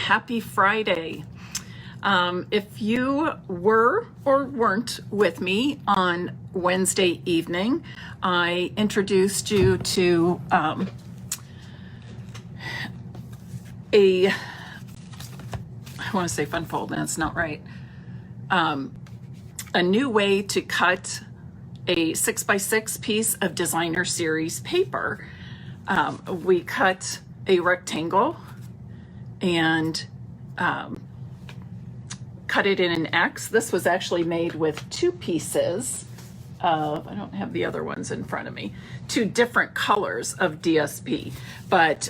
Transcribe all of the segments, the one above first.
Happy Friday. If you were or weren't with me on Wednesday evening, I introduced you to I want to say fun fold, and it's not right. A new way to cut a 6x6 piece of designer series paper. We cut a rectangle and cut it in an X. This was actually made with two pieces of, I don't have the other ones in front of me, two different colors of DSP. But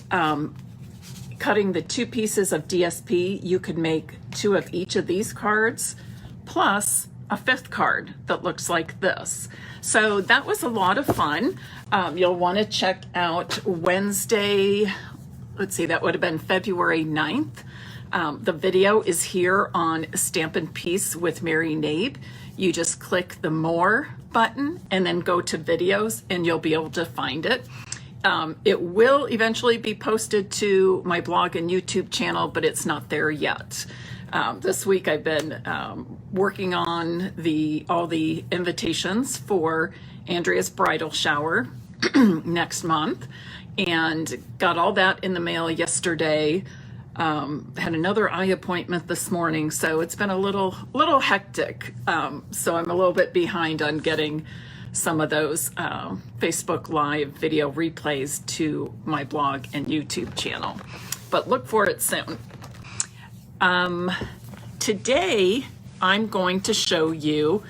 cutting the two pieces of DSP, you could make two of each of these cards, plus a fifth card that looks like this. So that was a lot of fun. You'll want to check out Wednesday, let's see, that would have been February 9th. The video is here on Stampin' Piece with Mary Knabe. You just click the More button and then go to videos and you'll be able to find it. It will eventually be posted to my blog and YouTube channel, but it's not there yet. This week I've been working on all the invitations for Andrea's bridal shower next month, and got all that in the mail yesterday. Had another eye appointment this morning, so it's been a little hectic. So I'm a little bit behind on getting some of those Facebook Live video replays to my blog and YouTube channel, but look for it soon. Today I'm going to show you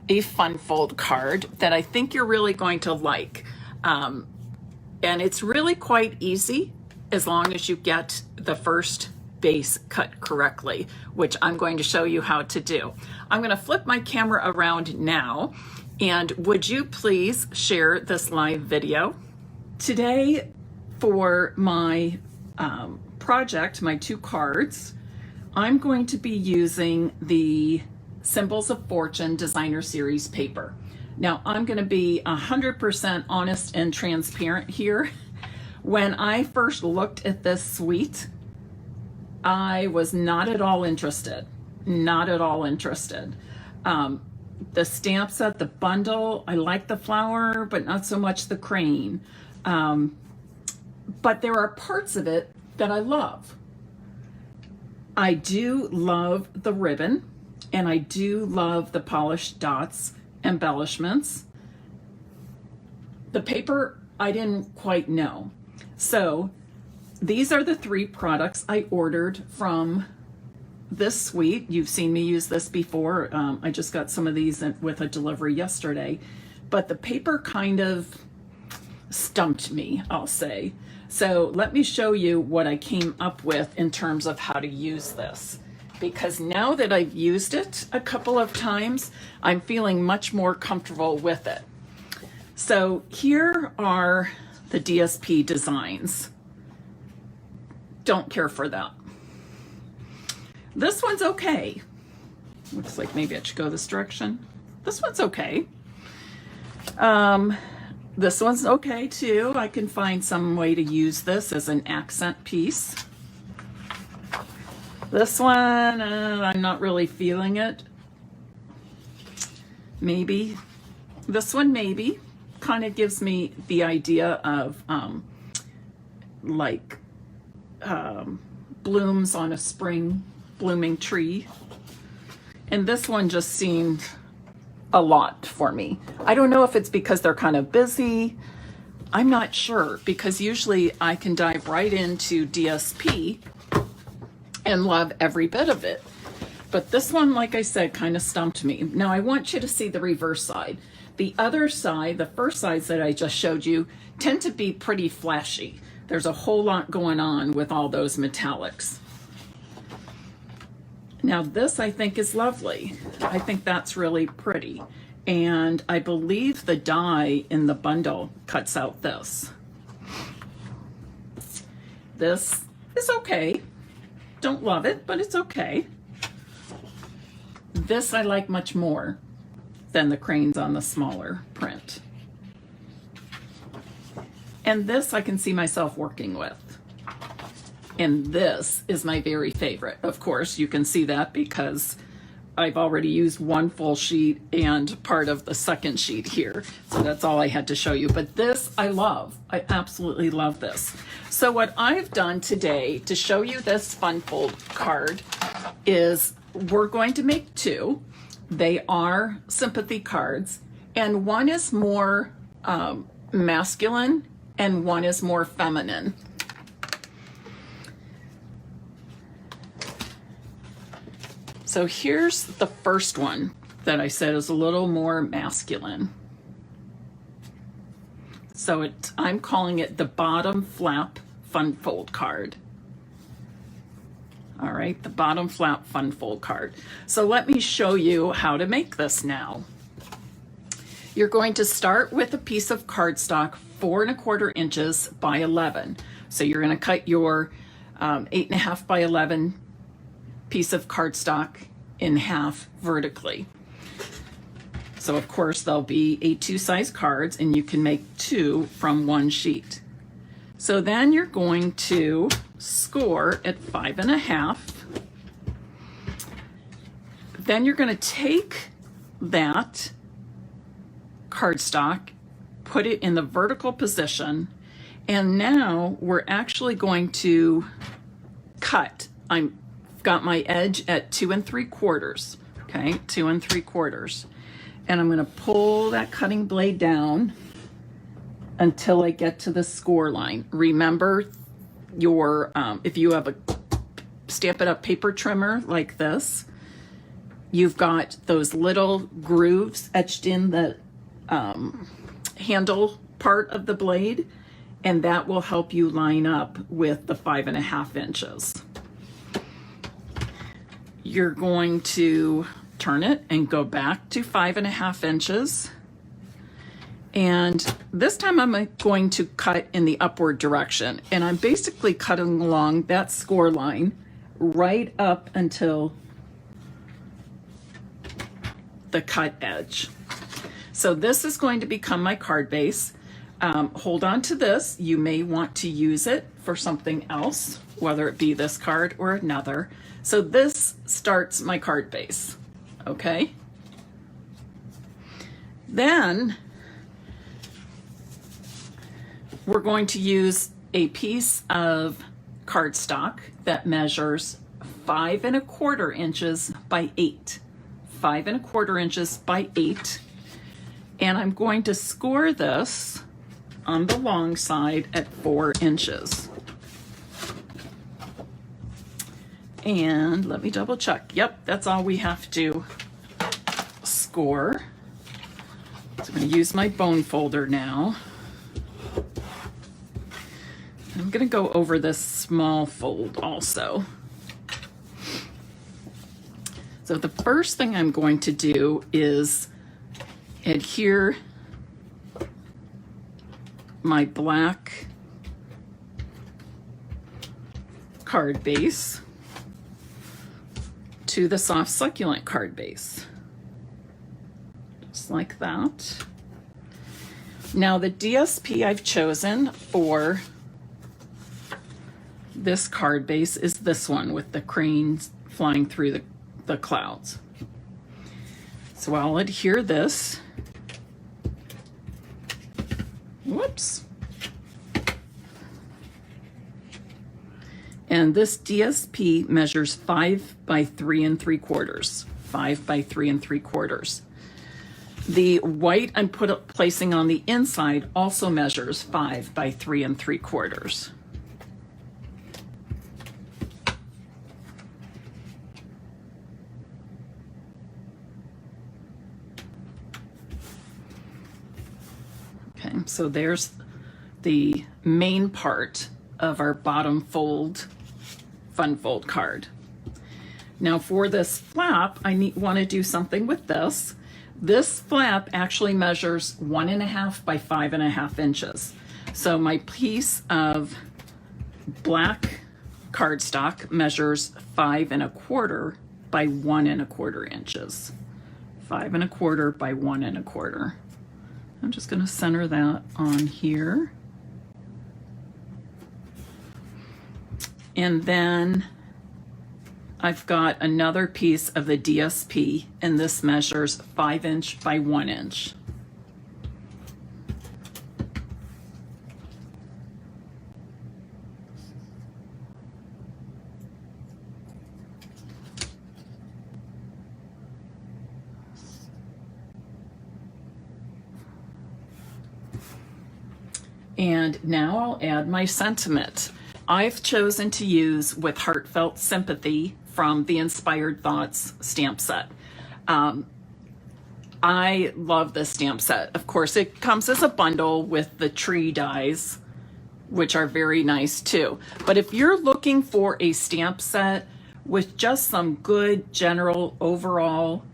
a fun fold card that I think you're really going to like. And it's really quite easy as long as you get the first base cut correctly, which I'm going to show you how to do. I'm going to flip my camera around now, and would you please share this live video? Today for my project, my two cards, I'm going to be using the Symbols of Fortune Designer Series paper. Now I'm going to be 100% honest and transparent here. When I first looked at this suite, I was not at all interested. Not at all interested. The stamp set, the bundle, I like the flower, but not so much the crane. But there are parts of it that I love. I do love the ribbon, and I do love the polished dots embellishments. The paper, I didn't quite know. So these are the three products I ordered from this suite. You've seen me use this before. I just got some of these with a delivery yesterday, but the paper kind of stumped me, I'll say. So let me show you what I came up with in terms of how to use this, because now that I've used it a couple of times, I'm feeling much more comfortable with it. So here are the DSP designs. Don't care for that. This one's okay. Looks like maybe I should go this direction. This one's okay. This one's okay too. I can find some way to use this as an accent piece. This one, I'm not really feeling it. Maybe. This one, maybe. Kind of gives me the idea of blooms on a spring blooming tree. And this one just seemed a lot for me. I don't know if it's because they're kind of busy. I'm not sure, because usually I can dive right into DSP and love every bit of it. But this one, like I said, kind of stumped me. Now I want you to see the reverse side. The other side, the first sides that I just showed you, tend to be pretty flashy. There's a whole lot going on with all those metallics. Now this I think is lovely. I think that's really pretty. And I believe the die in the bundle cuts out this. This is okay. Don't love it, but it's okay. This I like much more than the cranes on the smaller print. And this I can see myself working with. And this is my very favorite. Of course, you can see that because I've already used one full sheet and part of the second sheet here. So that's all I had to show you. But this I love. I absolutely love this. So what I've done today to show you this fun fold card is we're going to make two. They are sympathy cards, and one is more masculine and one is more feminine. So here's the first one that I said is a little more masculine. So I'm calling it the bottom flap fun fold card. All right, the bottom flap fun fold card. So let me show you how to make this now. You're going to start with a piece of cardstock 4¼ inches by 11. So you're going to cut your 8½ by 11 piece of cardstock in half vertically. So of course there'll be A2 size cards, and you can make two from one sheet. So then you're going to score at 5½. Then you're going to take that cardstock, put it in the vertical position, and now we're actually going to cut. I've got my edge at 2 3/4. Okay, 2 3/4. And I'm going to pull that cutting blade down until I get to the score line. Remember your, if you have a Stampin' Up! Paper trimmer like this, you've got those little grooves etched in the handle part of the blade, and that will help you line up with the 5½ inches. You're going to turn it and go back to 5½ inches. And this time I'm going to cut in the upward direction. And I'm basically cutting along that score line right up until the cut edge. So this is going to become my card base. Hold on to this. You may want to use it for something else, whether it be this card or another. So this starts my card base, okay? Then we're going to use a piece of cardstock that measures 5¼ inches by 8. 5¼ inches by 8. And I'm going to score this on the long side at 4 inches. And let me double check. Yep, that's all we have to score. So I'm going to use my bone folder now. I'm going to go over this small fold also. So the first thing I'm going to do is adhere my black card base to the soft succulent card base, just like that. Now the DSP I've chosen for this card base is this one with the cranes flying through the clouds. So I'll adhere this. Whoops. And this DSP measures 5 by 3 3/4. 5 by 3 3/4. The white I'm placing on the inside also measures 5 by 3 3/4. Okay, so there's the main part of our bottom fold fun fold card. Now for this flap, I want to do something with this. This flap actually measures 1½ by 5½ inches. So my piece of black cardstock measures 5¼ by 1¼ inches. 5¼ by 1¼ I'm just going to center that on here. And then I've got another piece of the DSP, and this measures 5 inch by 1 inch. And now I'll add my sentiment. I've chosen to use With Heartfelt Sympathy from the Inspired Thoughts stamp set. I love this stamp set. Of course, it comes as a bundle with the tree dies, which are very nice too. But if you're looking for a stamp set with just some good general overall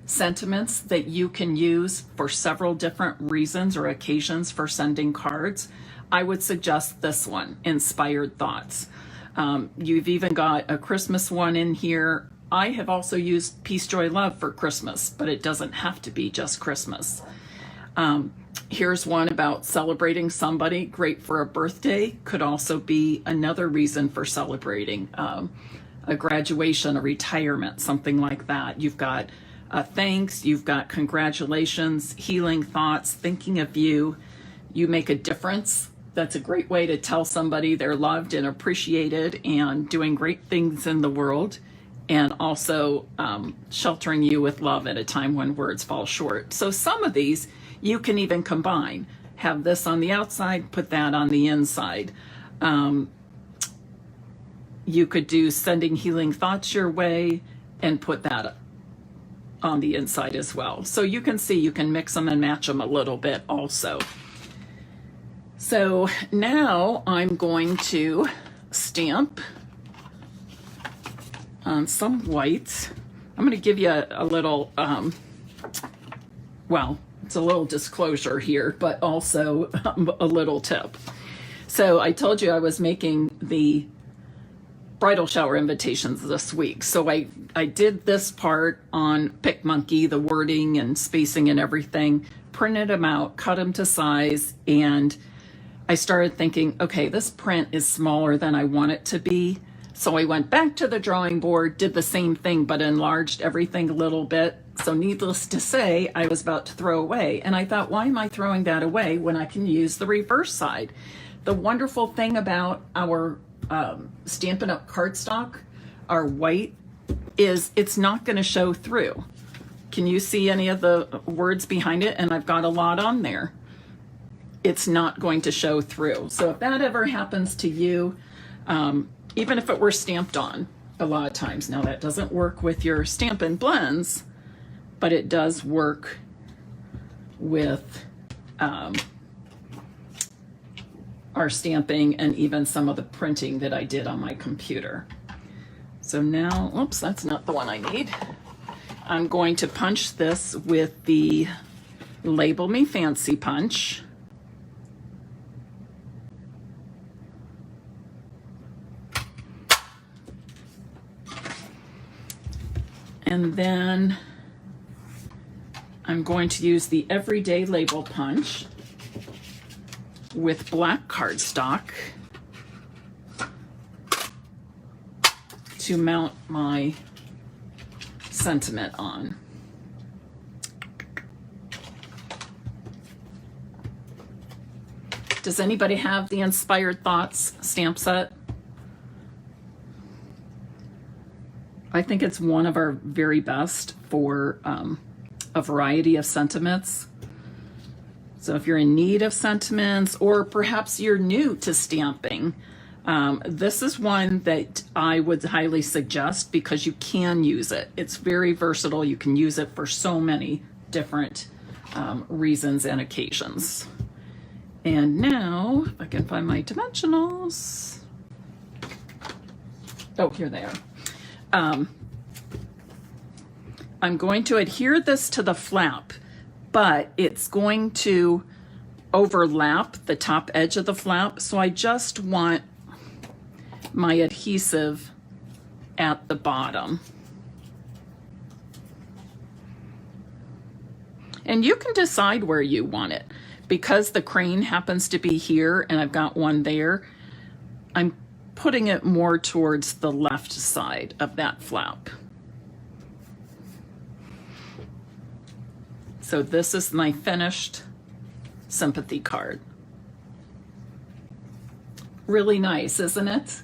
sentiments that you can use for several different reasons or occasions for sending cards, I would suggest this one, Inspired Thoughts. You've even got a Christmas one in here. I have also used Peace, Joy, Love for Christmas, but it doesn't have to be just Christmas. Here's one about celebrating somebody, great for a birthday, could also be another reason for celebrating a graduation, a retirement, something like that. You've got thanks, you've got congratulations, healing thoughts, thinking of you, you make a difference. That's a great way to tell somebody they're loved and appreciated and doing great things in the world, and also sheltering you with love at a time when words fall short. So some of these you can even combine. Have this on the outside, put that on the inside. You could do sending healing thoughts your way and put that on the inside as well. So you can see you can mix them and match them a little bit also. So now I'm going to stamp on some whites. I'm going to give you a little, well, it's a little disclosure here, but also a little tip. So I told you I was making the bridal shower invitations this week. So I did this part on PicMonkey, the wording and spacing and everything, printed them out, cut them to size, and I started thinking, okay, this print is smaller than I want it to be. So I went back to the drawing board, did the same thing, but enlarged everything a little bit. So needless to say, I was about to throw away. And I thought, why am I throwing that away when I can use the reverse side? The wonderful thing about our Stampin' Up! Cardstock, our white, is it's not going to show through. Can you see any of the words behind it? And I've got a lot on there. It's not going to show through. So if that ever happens to you, even if it were stamped on a lot of times, now that doesn't work with your Stampin' Blends, but it does work with our stamping and even some of the printing that I did on my computer. So now, oops, that's not the one I need. I'm going to punch this with the Label Me Fancy punch. And then I'm going to use the Everyday Label Punch with black cardstock to mount my sentiment on. Does anybody have the Inspired Thoughts stamp set? I think it's one of our very best for a variety of sentiments. So if you're in need of sentiments, or perhaps you're new to stamping, this is one that I would highly suggest because you can use it. It's very versatile. You can use it for so many different reasons and occasions. And now, if I can find my dimensionals. Oh, here they are. I'm going to adhere this to the flap, but it's going to overlap the top edge of the flap. So I just want my adhesive at the bottom. And you can decide where you want it. Because the crane happens to be here and I've got one there, I'm putting it more towards the left side of that flap. So this is my finished sympathy card. Really nice, isn't it?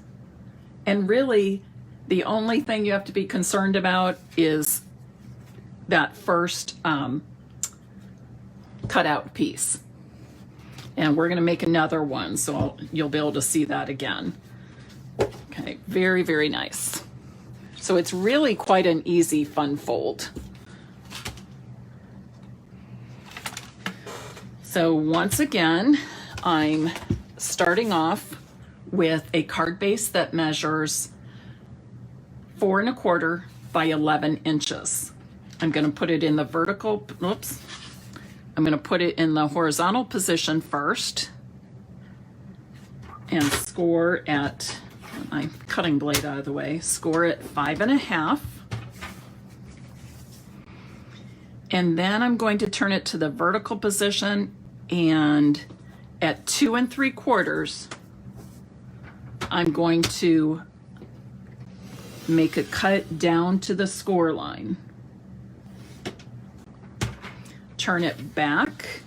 And really, the only thing you have to be concerned about is that first cutout piece. And we're going to make another one, so you'll be able to see that again. Okay, very, very nice. So it's really quite an easy fun fold. So once again, I'm starting off with a card base that measures 4 1/4 by 11 inches. I'm going to put it in the vertical, oops. I'm going to put it in the horizontal position first and score at, my cutting blade out of the way, score at 5 1/2. And then I'm going to turn it to the vertical position, and at 2 3/4, I'm going to make a cut down to the score line. Turn it back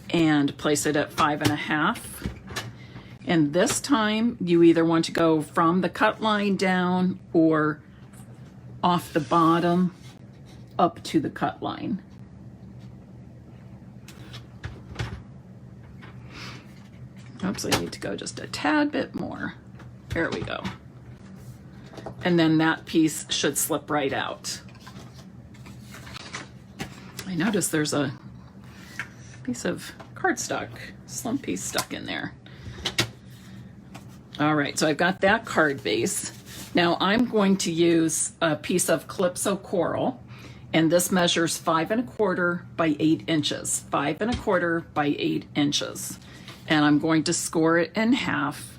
and place it at 5 1/2. And this time you either want to go from the cut line down or off the bottom up to the cut line. Oops, I need to go just a tad bit more. There we go. And then that piece should slip right out. I noticed there's a piece of cardstock, slump piece stuck in there. All right, so I've got that card base. Now I'm going to use a piece of Calypso Coral, and this measures 5 1/4 by 8 inches. 5 1/4 by 8 inches. And I'm going to score it in half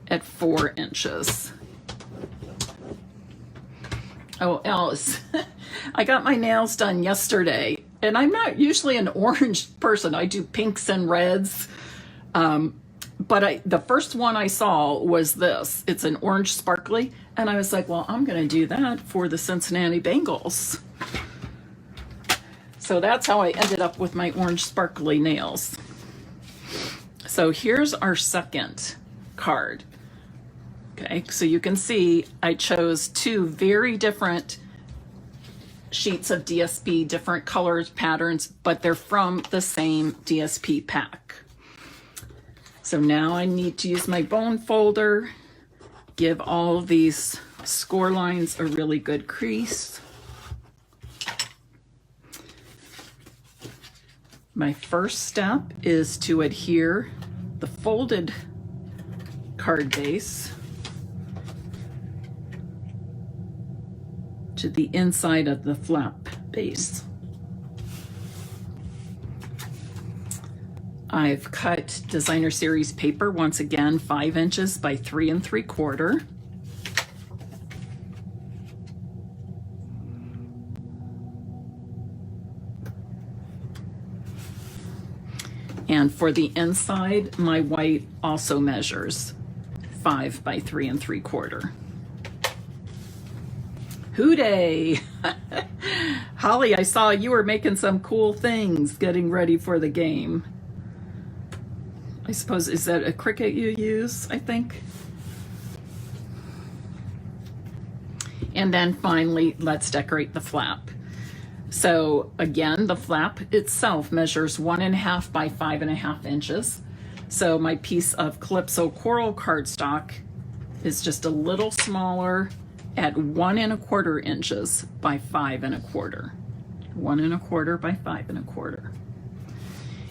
at 4 inches. Oh, Alice, I got my nails done yesterday, and I'm not usually an orange person. I do pinks and reds. But the first one I saw was this. It's an orange sparkly, and I was like, well, I'm going to do that for the Cincinnati Bengals. So that's how I ended up with my orange sparkly nails. So here's our second card. Okay, so you can see I chose 2 very different sheets of DSP, different colors, patterns, but they're from the same DSP pack. So now I need to use my bone folder, give all of these score lines a really good crease. My first step is to adhere the folded card base to the inside of the flap base. I've cut designer series paper, once again, 5 inches by 3 3/4. And for the inside, my white also measures 5 by 3 3/4. Hooday! Holly, I saw you were making some cool things getting ready for the game. I suppose, is that a Cricut you use, I think? And then finally, let's decorate the flap. So again, the flap itself measures 1 1/2 by 5 1/2 inches. So my piece of Calypso Coral cardstock is just a little smaller at 1 1/4 inches by 5 1/4. 1 1/4 by 5 1/4.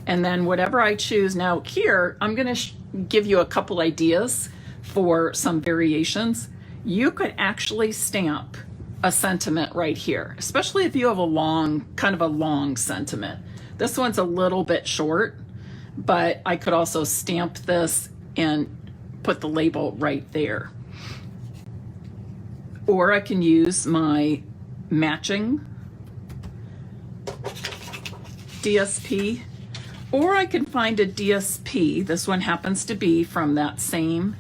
And then whatever I choose, now here, I'm gonna give you a couple ideas for some variations. You could actually stamp a sentiment right here, especially if you have a long, kind of a long sentiment. This one's a little bit short, but I could also stamp this and put the label right there. Or I can use my matching DSP. Or I can find a DSP. This one happens to be from that same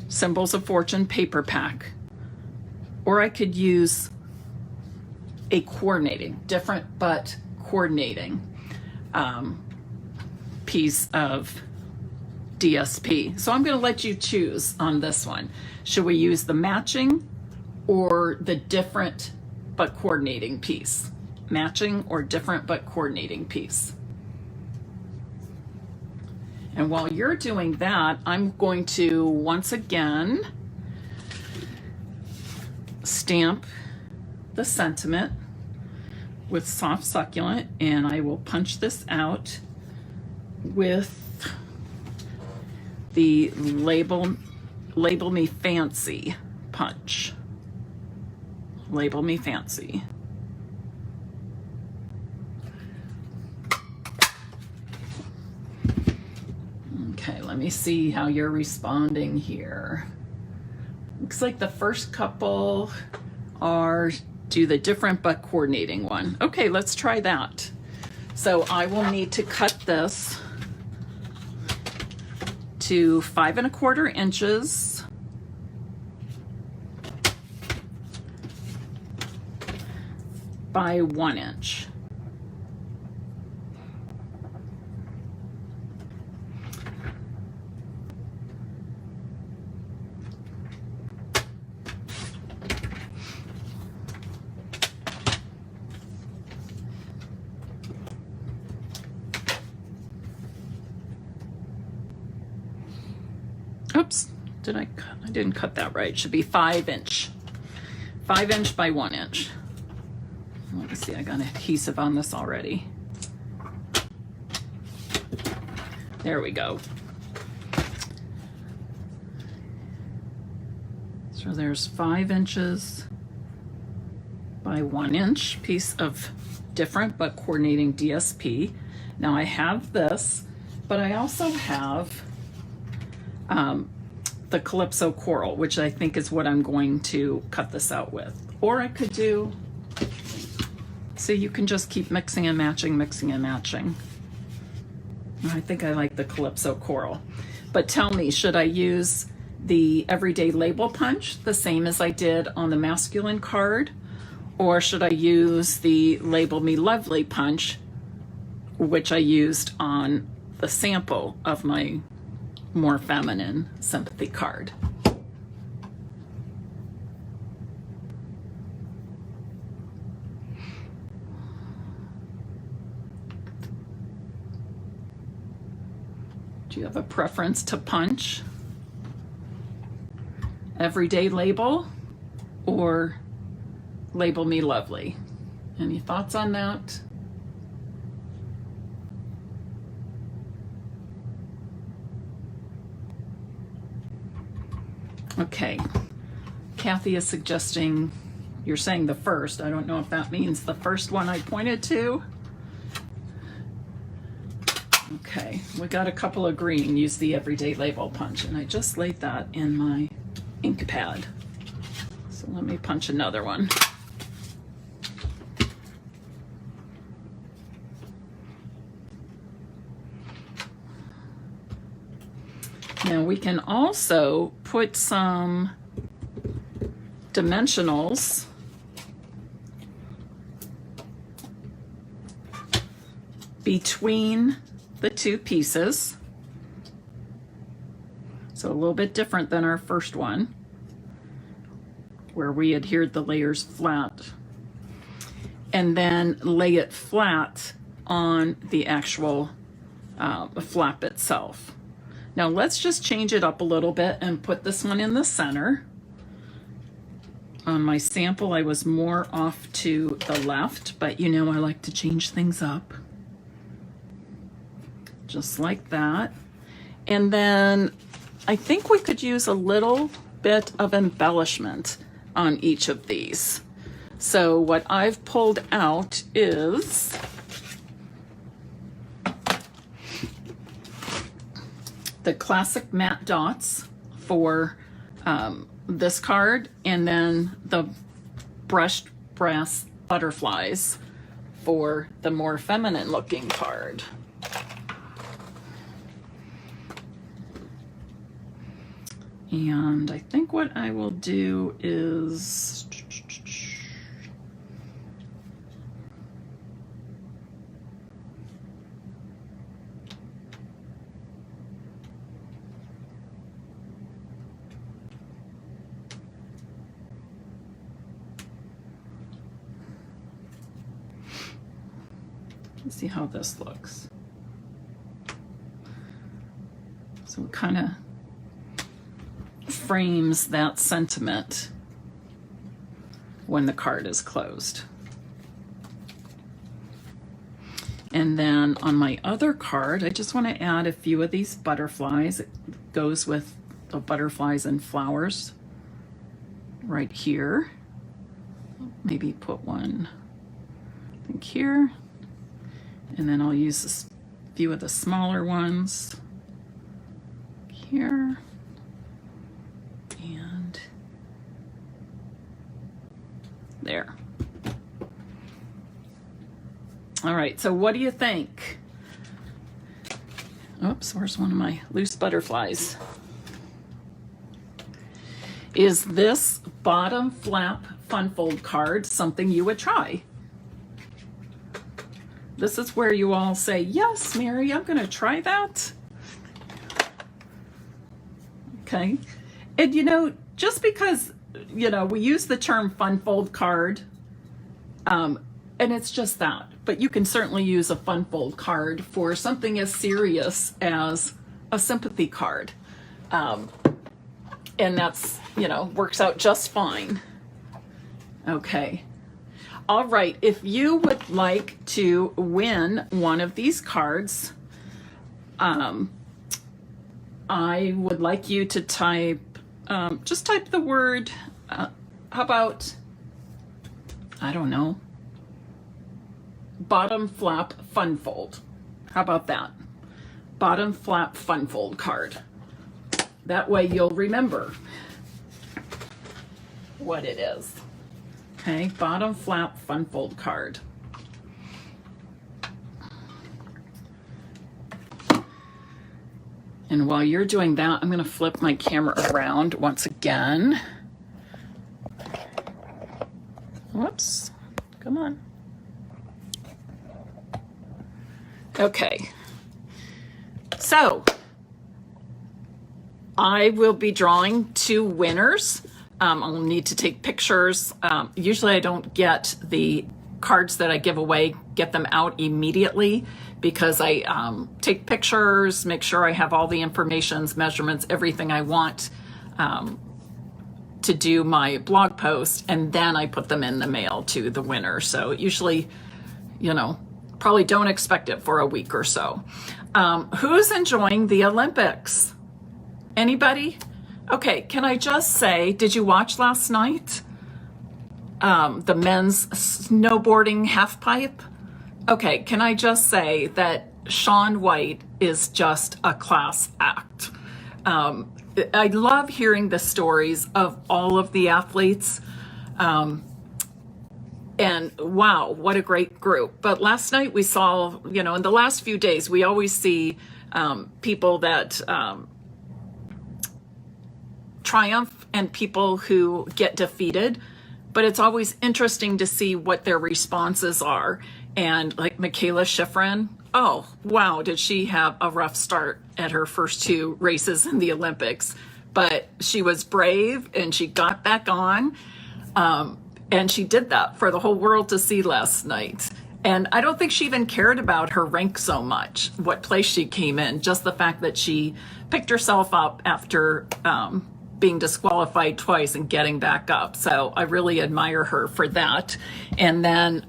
Symbols of Fortune paper pack. Or I could use a coordinating, different but coordinating piece of DSP. So I'm going to let you choose on this one. Should we use the matching or the different but coordinating piece? Matching or different but coordinating piece. And while you're doing that, I'm going to once again stamp the sentiment with Soft Succulent, and I will punch this out with the Label Me Fancy punch. Label Me Fancy. Okay, let me see how you're responding here. Looks like the first couple are do the different but coordinating one. Okay, let's try that. So I will need to cut this to 5 1/4 inches by 1 inch. Oops, I didn't cut that right. It should be 5 inch. 5 inch by 1 inch. Let me see, I got adhesive on this already. There we go. So there's 5 inches by 1 inch piece of different but coordinating DSP. Now I have this, but I also have the Calypso Coral, which I think is what I'm going to cut this out with. Or I could do, so you can just keep mixing and matching, mixing and matching. I think I like the Calypso Coral. But tell me, should I use the Everyday Label Punch, the same as I did on the masculine card? Or should I use the Label Me Lovely punch, which I used on the sample of my more feminine sympathy card? Do you have a preference to punch? Everyday Label or Label Me Lovely? Any thoughts on that? Okay, Kathy is suggesting, you're saying the first. I don't know if that means the first one I pointed to. Okay, we got a couple of green. Use the Everyday Label punch, and I just laid that in my ink pad. So let me punch another one. Now we can also put some dimensionals between the two pieces. So a little bit different than our first one, where we adhered the layers flat, and then lay it flat on the actual flap itself. Now let's just change it up a little bit and put this one in the center. On my sample, I was more off to the left, but you know I like to change things up. Just like that. And then I think we could use a little bit of embellishment on each of these. So what I've pulled out is the classic matte dots for this card, and then the brushed brass butterflies for the more feminine looking card. And I think what I will do is let's see how this looks. So it kind of frames that sentiment when the card is closed. And then on my other card, I just want to add a few of these butterflies. It goes with the butterflies and flowers right here. Maybe put one, I think, here. And then I'll use a few of the smaller ones here. And there. All right, so what do you think? Oops, where's one of my loose butterflies? Is this bottom flap fun fold card something you would try? This is where you all say, yes, Mary, I'm going to try that. Okay. And you know, just because, you know, we use the term fun fold card, and it's just that, but you can certainly use a fun fold card for something as serious as a sympathy card. And that's, you know, works out just fine. Okay. All right, if you would like to win one of these cards, I would like you to type, just type the word, how about, I don't know, bottom flap fun fold. How about that? Bottom flap fun fold card. That way you'll remember what it is. Okay, bottom flap fun fold card. And while you're doing that, I'm going to flip my camera around once again. Whoops, come on. Okay, so I will be drawing 2 winners. I'll need to take pictures. Usually I don't get the cards that I give away, get them out immediately, because I take pictures, make sure I have all the information, measurements, everything I want to do my blog post, and then I put them in the mail to the winner. So usually, you know, probably don't expect it for a week or so. Who's enjoying the Olympics? Anybody? Okay, can I just say, did you watch last night? The men's snowboarding half pipe? Okay, can I just say that Shaun White is just a class act. I love hearing the stories of all of the athletes. And wow, what a great group. But last night we saw, you know, in the last few days, we always see people that triumph and people who get defeated, but it's always interesting to see what their responses are. And like Michaela Schifrin, oh wow, did she have a rough start at her first 2 races in the Olympics, but she was brave and she got back on, and she did that for the whole world to see last night. And I don't think she even cared about her rank so much, what place she came in, just the fact that she picked herself up after being disqualified twice and getting back up. So I really admire her for that. And then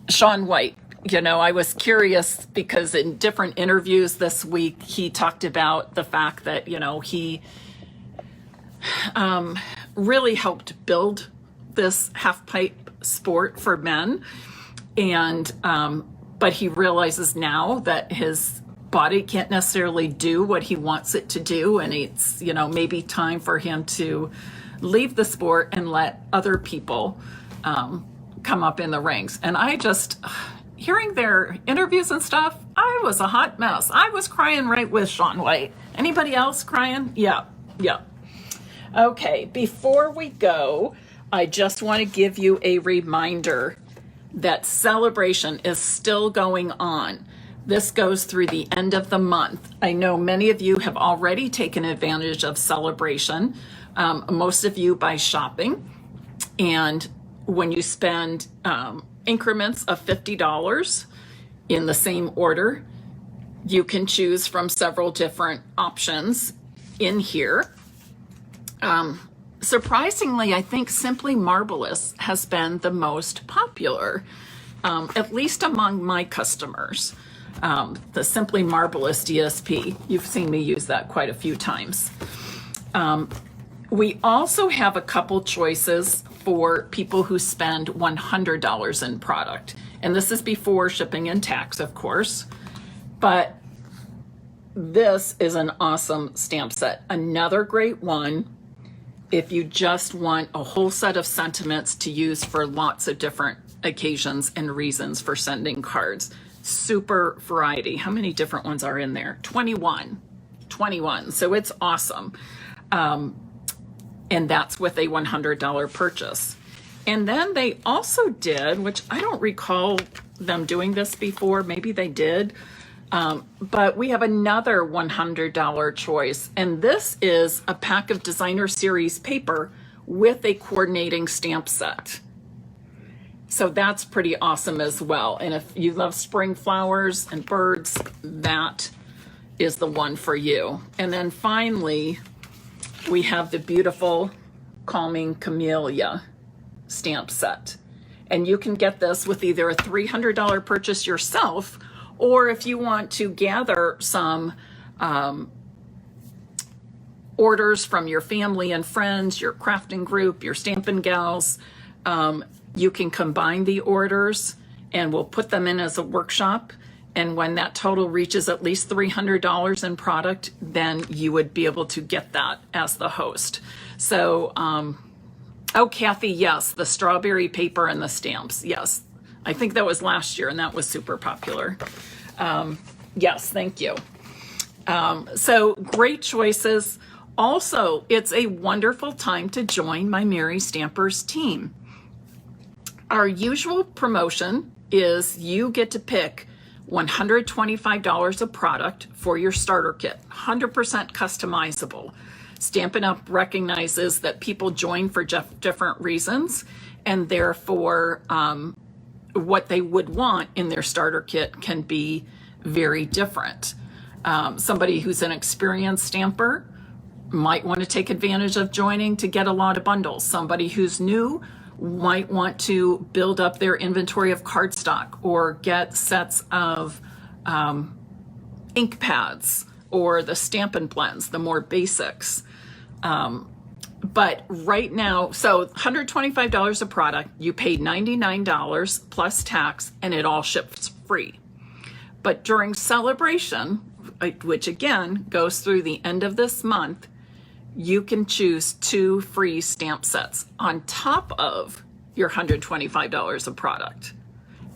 Shaun White, you know, I was curious because in different interviews this week, he talked about the fact that, you know, he really helped build this half pipe sport for men. And, but he realizes now that his body can't necessarily do what he wants it to do, and it's, you know, maybe time for him to leave the sport and let other people come up in the ranks. And I just, hearing their interviews and stuff, I was a hot mess. I was crying right with Shaun White. Anybody else crying? Yeah, Yeah. Okay, before we go, I just want to give you a reminder that celebration is still going on. This goes through the end of the month. I know many of you have already taken advantage of celebration, most of you by shopping. And when you spend increments of $50 in the same order, you can choose from several different options in here. Surprisingly, I think Simply Marvelous has been the most popular, at least among my customers. The Simply Marvelous DSP. You've seen me use that quite a few times. We also have a couple choices for people who spend $100 in product. And this is before shipping and tax, of course. But this is an awesome stamp set. Another great one if you just want a whole set of sentiments to use for lots of different occasions and reasons for sending cards. Super variety. How many different ones are in there? 21. So it's awesome. And that's with a $100 purchase. And then they also did, which I don't recall them doing this before, maybe they did, but we have another $100 choice. And this is a pack of designer series paper with a coordinating stamp set. So that's pretty awesome as well. And if you love spring flowers and birds, that is the one for you. And then finally, we have the beautiful Calming Camellia stamp set. And you can get this with either a $300 purchase yourself, or if you want to gather some orders from your family and friends, your crafting group, your Stampin' gals, you can combine the orders and we'll put them in as a workshop. And when that total reaches at least $300 in product, then you would be able to get that as the host. So, oh, Kathy, yes, the strawberry paper and the stamps. Yes, I think that was last year and that was super popular. Yes, thank you. So great choices. Also, it's a wonderful time to join my Merry Stampers team. Our usual promotion is you get to pick $125 of product for your starter kit, 100% customizable. Stampin' Up! Recognizes that people join for different reasons, and therefore what they would want in their starter kit can be very different. Somebody who's an experienced stamper might want to take advantage of joining to get a lot of bundles. Somebody who's new might want to build up their inventory of cardstock or get sets of ink pads or the Stampin' blends, the more basics. But right now, so $125 a product, you paid $99 plus tax, and it all ships free. But during celebration, which again goes through the end of this month, you can choose 2 free stamp sets on top of your $125 of product.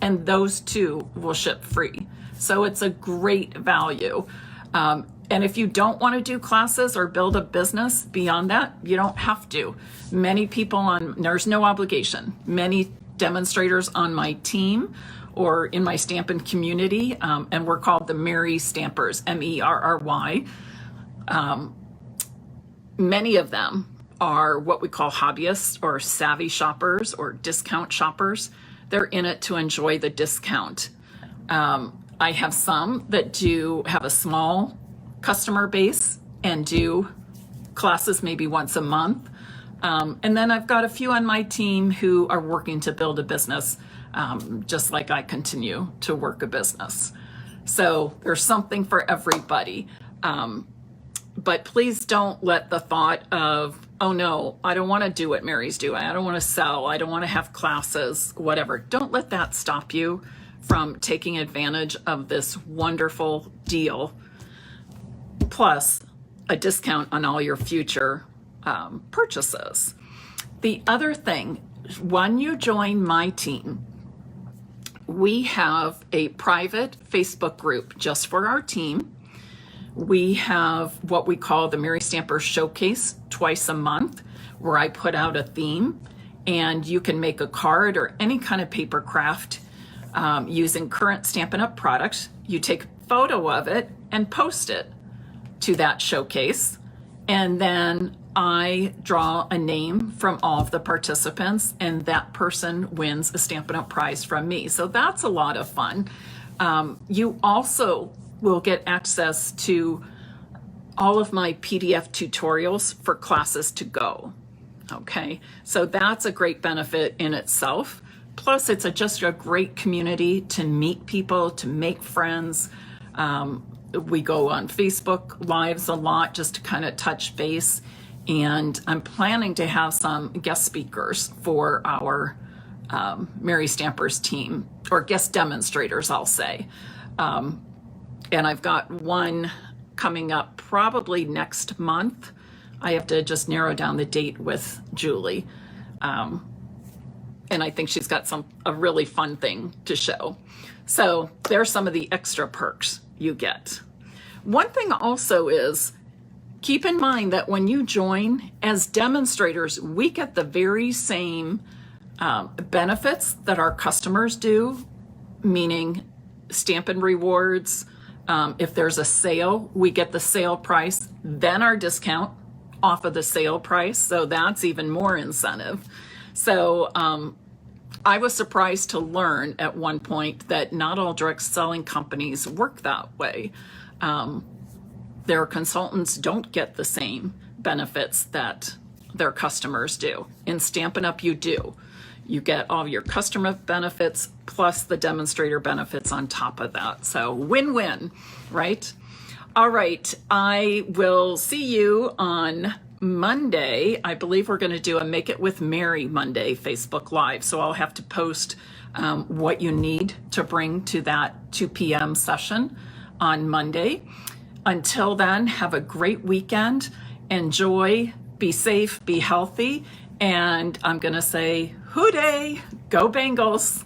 And those 2 will ship free. So it's a great value. And if you don't want to do classes or build a business beyond that, you don't have to. Many people there's no obligation. Many demonstrators on my team or in my Stampin' community, and we're called the Merry Stampers, MERRY. Many of them are what we call hobbyists or savvy shoppers or discount shoppers. They're in it to enjoy the discount. I have some that do have a small customer base and do classes maybe once a month. And then I've got a few on my team who are working to build a business, just like I continue to work a business. So there's something for everybody. But please don't let the thought of, oh no, I don't want to do what Mary's doing. I don't want to sell. I don't want to have classes, whatever. Don't let that stop you from taking advantage of this wonderful deal, plus a discount on all your future purchases. The other thing, when you join my team, we have a private Facebook group just for our team, We have what we call the Mary Stamper Showcase twice a month, where I put out a theme, and you can make a card or any kind of paper craft using current Stampin' Up! Products. You take a photo of it and post it to that showcase, and then I draw a name from all of the participants, and that person wins a Stampin' Up! Prize from me. So that's a lot of fun. You also will get access to all of my PDF tutorials for classes to go. Okay, so that's a great benefit in itself. Plus, it's just a great community to meet people, to make friends. We go on Facebook Lives a lot just to kind of touch base. And I'm planning to have some guest speakers for our Mary Stampers team, or guest demonstrators, I'll say. And I've got one coming up probably next month. I have to just narrow down the date with Julie. And I think she's got a really fun thing to show. So there's some of the extra perks you get. One thing also is, keep in mind that when you join as demonstrators, we get the very same benefits that our customers do, meaning Stampin' rewards. If there's a sale, we get the sale price, then our discount off of the sale price. So that's even more incentive. So I was surprised to learn at one point that not all direct selling companies work that way. Their consultants don't get the same benefits that their customers do. In Stampin' Up! You do. You get all your customer benefits plus the demonstrator benefits on top of that. So win-win, right? All right, I will see you on Monday. I believe we're going to do a Make It with Mary Monday Facebook Live. So I'll have to post what you need to bring to that 2 p.m. session on Monday. Until then, have a great weekend. Enjoy, be safe, be healthy. And I'm going to say, hooday, go Bengals.